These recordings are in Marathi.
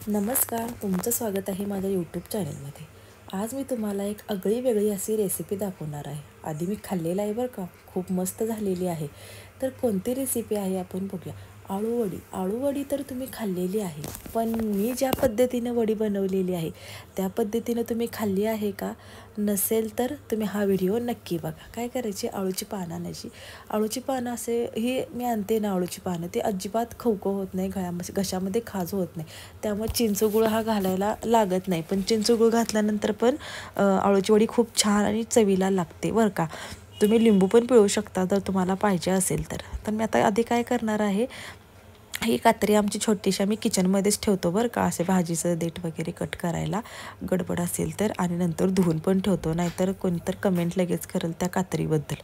नमस्कार, तुमचं स्वागत आहे माझ्या यूट्यूब चॅनलमध्ये. आज मी तुम्हाला एक आगळी वेगळी अशी रेसिपी दाखवणार आहे. आधी मी खाल्लेलं आहे बरं का, खूप मस्त झालेली आहे. तर कोणती रेसिपी आहे आपण बघूया. आळूवडी. आळूवडी तर तुम्ही खाल्लेली आहे, पण मी ज्या पद्धतीनं वडी बनवलेली आहे त्या पद्धतीनं तुम्ही खाल्ली आहे का? नसेल तर तुम्ही हा व्हिडिओ नक्की बघा. काय करायची, आळूची पानं आणायची. आळूची पानं असे ही मी आणते ना, आळूची पानं ते अजिबात खवखव होत नाही, घशामध्ये खाज होत नाही. त्यामुळे चिंचगूळ हा घालायला लागत नाही, पण चिंचगूळ घातल्यानंतर पण आळूची वडी खूप छान आणि चवीला लागते बरं का. तुम्ही लिंबू पण पिळू शकता जर तुम्हाला पाहिजे असेल तर. तर मी आता आधी काय करणार आहे, ही कात्री आमची छोटीशी आम्ही किचनमध्येच ठेवतो बरं का, असे भाजीचं देठ वगैरे कट करायला गडबड असेल तर, आणि नंतर धुवून पण ठेवतो, नाहीतर कोणतर कमेंट लगेच करेल त्या कात्रीबद्दल.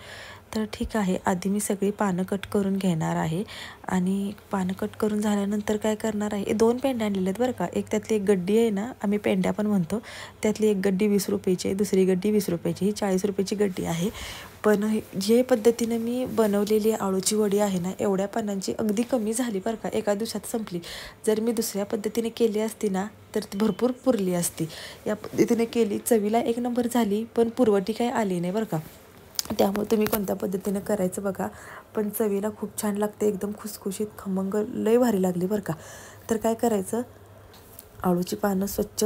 तर ठीक आहे, आधी मी सगळी पानं कट करून घेणार आहे. आणि पानं कट करून झाल्यानंतर काय करणार आहे, 2 पेंड्या आणलेल्या आहेत बरं का. एक त्यातली एक गड्डी आहे ना, आम्ही पेंड्या पण म्हणतो, त्यातली एक गड्डी 20 रुपयाची आहे, दुसरी गड्डी 20 रुपयाची, ही 40 रुपयाची गड्डी आहे. पण जे पद्धतीनं मी बनवलेली आळूची वडी आहे ना, एवढ्या पानांची अगदी कमी झाली बरं का, एका दिवसात संपली. जर मी दुसऱ्या पद्धतीने केली असती ना तर ती भरपूर पुरली असती. या पद्धतीने केली, चवीला एक नंबर झाली, पण पुरवठी काही आली नाही बरं का. त्यामुळे तुम्ही कोणत्या पद्धतीनं करायचं बघा, पण चवीला खूप छान लागते, एकदम खुसखुशीत खमंग लय भारी लागली बरं का. तर काय करायचं, आळूची पानं स्वच्छ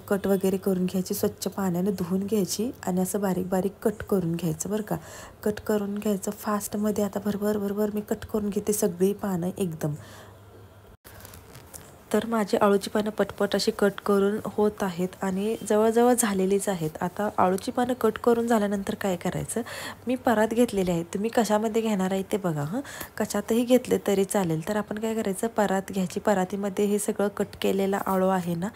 कट वगैरे करून घ्यायची, स्वच्छ पाण्याने धुवून घ्यायची आणि असं बारीक बारीक कट करून घ्यायचं बरं का. कट करून घ्यायचं फास्टमध्ये. आता भरभर मी कट करून घेते सगळी पानं एकदम. तर माझी आळूची पानं पटपट अशी कट करून होत आहेत आणि जवळजवळ झालेलीच आहेत. आता आळूची पानं कट करून झाल्यानंतर काय करायचं, मी परात घेतलेले आहेत. तुम्ही कशामध्ये घेणार आहे ते बघा. कशातही घेतले तरी चालेल. तर आपण काय करायचं, परात घ्यायची. परातीमध्ये हे सगळं कट केलेला आळू आहे ना,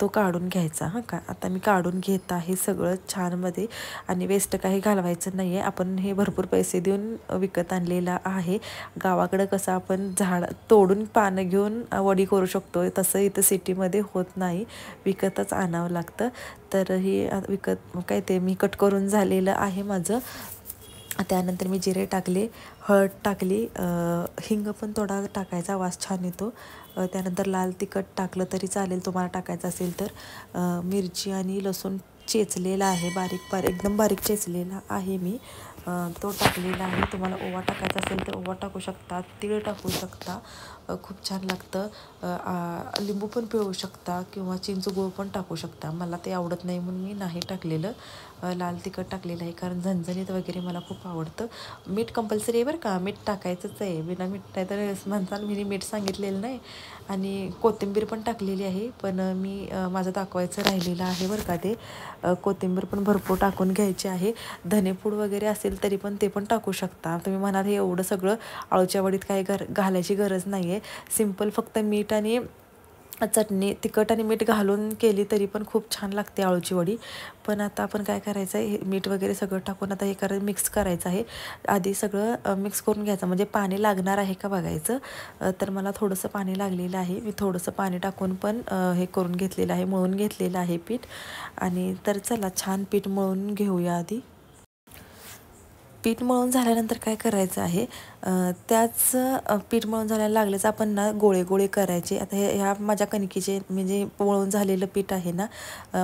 तो काढून घ्यायचा. का आता मी काढून घेत आहे सगळं छानमध्ये, आणि वेस्ट काही घालवायचं नाही आहे. आपण हे भरपूर पैसे देऊन विकत आणलेलं आहे. गावाकडं कसं आपण तोडून पानं घेऊन वडी करू शकतो, तसं इथं सिटीमध्ये होत नाही, विकतच आणावं लागतं. तर ही विकत काय ते मी कट करून झालेलं आहे माझं. त्यानंतर मी जिरे टाकले, हळद टाकली, हिंग पण थोडा टाकायचा, वास छान येतो. त्यानंतर लाल तिखट टाकलं तरी चालेल तुम्हाला टाकायचं असेल तर. मिरची आणि लसूण चेचलेला आहे, एकदम बारीक चेचलेला आहे मी, तो टाकलेला आहे. तुम्हाला ओवा टाकायचा असेल तर ओवा टाकू शकता, तीळ टाकू शकता, खूप छान लागतं. लिंबू पण पिळू शकता किंवा चिंच गूळ पण टाकू शकता. मला ते आवडत नाही म्हणून मी नाही टाकलेलं. लाल तिखट टाकलेलं आहे कारण झणझणीत वगैरे मला खूप आवडतं. मीठ कंपल्सरी आहे बरं का, मीठ टाकायचंच आहे, बिना मीठ नाही तर म्हणताना मी मीठ सांगितलेलं नाही. आणि कोथिंबीर पण टाकलेली आहे, पण मी माझं दाखवायचं राहिलेलं आहे बरं का ते. कोथिंबीर पण भरपूर टाकून घ्यायची आहे. धनेपूड वगैरे असेल तरी पण ते पण टाकू शकता. तुम्ही म्हणाल हे एवढं सगळं आळूच्या वडीत काही घालायची गरज नाही आहे. सिंपल फक्त मीठ आणि चटणी, तिखट आणि मीठ घालून केली तरी पण खूप छान लागते आळूची वडी. पण आता आपण काय करायचं आहे, मीठ वगैरे सगळं टाकून आता हे मिक्स करायचं आहे. आधी सगळं मिक्स करून घ्यायचं, म्हणजे पाणी लागणार आहे का बघायचं. तर मला थोडंसं पाणी लागलेलं आहे, मी थोडंसं पाणी टाकून पण हे करून घेतलेलं आहे, मळून घेतलेलं आहे पीठ. आणि तर चला छान पीठ मळून घेऊया आधी. पीठ मळून झाल्यानंतर काय करायचं आहे, त्याच पीठ मळून झाल्याला लागलेच आपण ना गोळे गोळे करायचे. आता ह्या माझ्या कणकीचे म्हणजे मळून झालेलं पीठ आहे ना,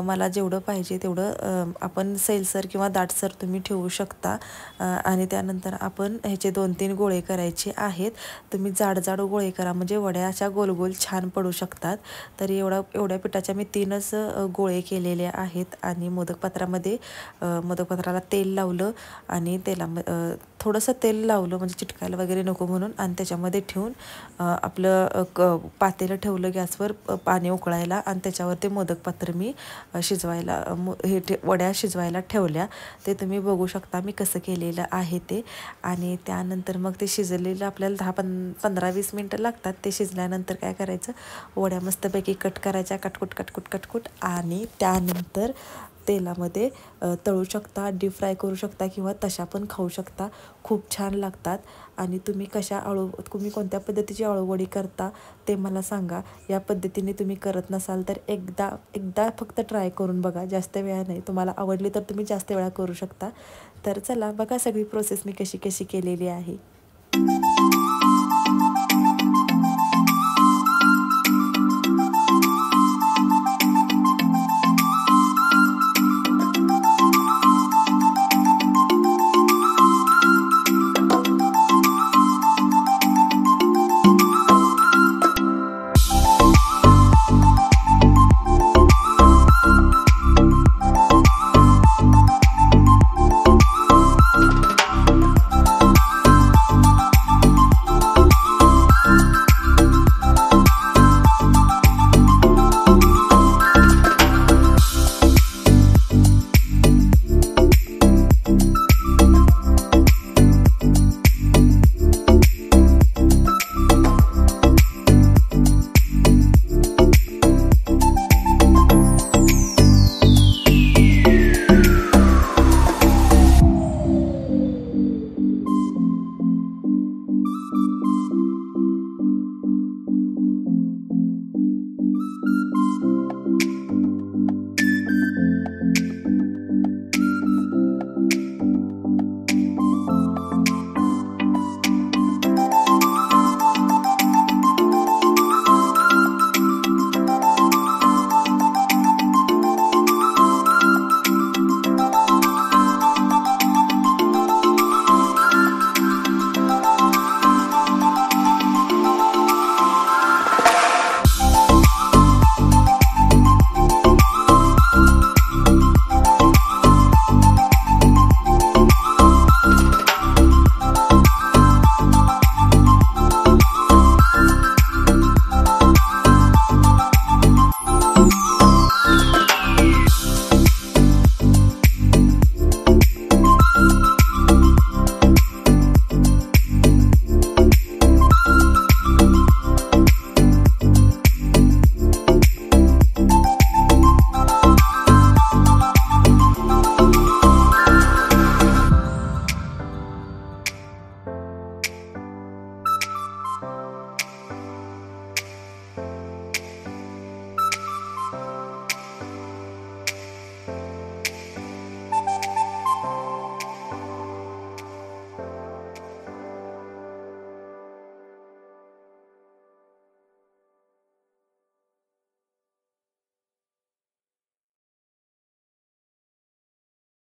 मला जेवढं पाहिजे तेवढं आपण सैलसर किंवा दाटसर तुम्ही ठेवू शकता. आणि त्यानंतर आपण ह्याचे 2-3 गोळे करायचे आहेत. तुम्ही जाड गोळे करा, म्हणजे वड्या अशा गोल छान पडू शकतात. तर एवढ्या पिठाच्या मी 3च गोळे केलेले आहेत. आणि मोदकपात्राला तेल लावलं आणि थोडंसं तेल लावलं, म्हणजे चिटकायला वगैरे नको म्हणून. आणि त्याच्यामध्ये ठेवून आपलं पातेलं ठेवलं गॅसवर पाणी उकळायला, आणि त्याच्यावर ते मोदकपात्र मी शिजवायला वड्या शिजवायला ठेवल्या. ते तुम्ही बघू शकता मी कसं केलेलं आहे ते. आणि त्यानंतर मग ते शिजलेलं आपल्याला 15-20 मिनटं लागतात. ते शिजल्यानंतर काय करायचं, वड्या मस्तपैकी कट करायच्या, कटकुट. आणि त्यानंतर तेलामध्ये तळू शकता, डीप फ्राय करू शकता किंवा तशा पण खाऊ शकता, खूप छान लागतात. आणि तुम्ही कोणत्या पद्धतीची आळूवडी करता ते मला सांगा. या पद्धतीने तुम्ही करत नसाल तर एकदा फक्त ट्राय करून बघा, जास्त वेळा नाही. तुम्हाला आवडली तर तुम्ही जास्त वेळा करू शकता. तर चला बघा सगळी प्रोसेस मी कशी केलेली आहे.